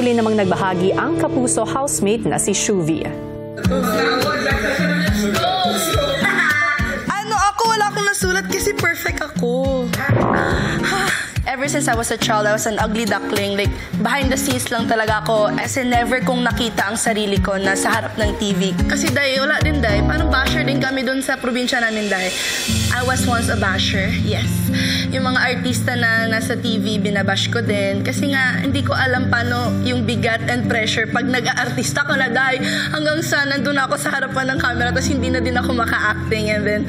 Muli namang nagbahagi ang kapuso housemate na si Shuvi. Wala akong nasulat kasi perfect ako. Ever since I was a child, I was an ugly duckling. Like, behind the scenes lang talaga ako. As in, never kong nakita ang sarili ko na sa harap ng TV. Kasi day, wala din day. Parang basher din kami doon sa probinsya namin day. I was once a basher, yes. Yung mga artista na nasa TV, binabash ko din. Kasi nga, hindi ko alam paano yung bigat and pressure pag nag-aartista ko na day. Hanggang sa nandun ako sa harapan ng camera, tapos hindi na din ako maka-acting. And then,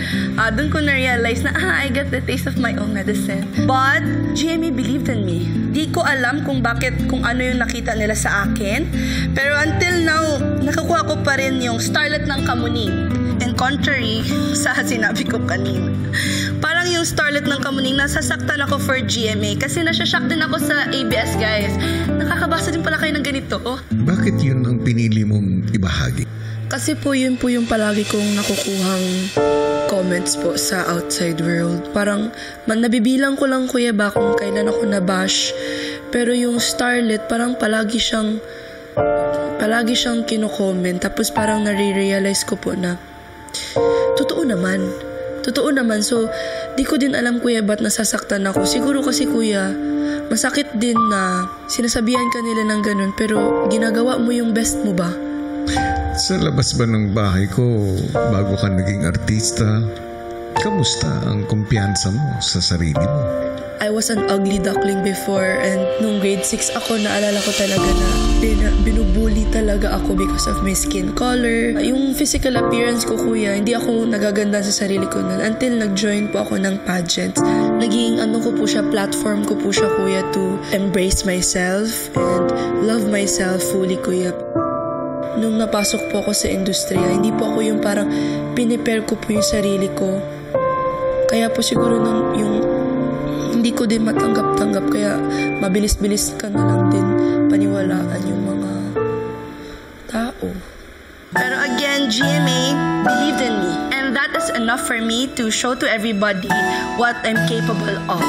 doon ko na-realize na, I got the taste of my own medicine. But, GMA believed in me. Di ko alam kung bakit, kung ano yung nakita nila sa akin. Pero until now, nakakuha ko pa rin yung starlet ng Kamuning. And contrary sa sinabi ko kanina, parang yung starlet ng Kamuning, nasasaktan ako for GMA. Kasi nasashock din ako sa ABS, guys. Nakakabasa din pala kayo ng ganito. Bakit yun ang pinili mong ibahagi? Kasi po yun po yung palagi kong nakukuhang comments po sa outside world. Parang nabibilang ko lang, Kuya Ba, kung kailan ako nabash. Pero yung starlet, parang palagi siyang kino-comment. Tapos parang nare-realize ko po na totoo naman. So, di ko din alam, Kuya, ba't nasasaktan ako. Siguro kasi, Kuya, masakit din na sinasabihan ka nila ng ganun, pero ginagawa mo yung best mo ba? Sa labas ba ng bahay ko, bago ka naging artista, kamusta ang kumpiyansa mo sa sarili mo? I was an ugly duckling before, and nung grade 6 ako, naalala ko talaga na binubully talaga ako because of my skin color. Yung physical appearance ko, Kuya, hindi ako nagaganda sa sarili ko nun until nag-join po ako ng pageants. Naging platform ko po siya, Kuya, to embrace myself and love myself fully, Kuya. Nung napasok po ako sa industriya, hindi po ako yung parang pinipare ko po yung sarili ko. Kaya po siguro yung hindi ko din matanggap-tanggap, kaya mabilis-bilis ka na lang din paniwalaan yung mga tao. Pero again, GMA believed in me. And that is enough for me to show to everybody what I'm capable of.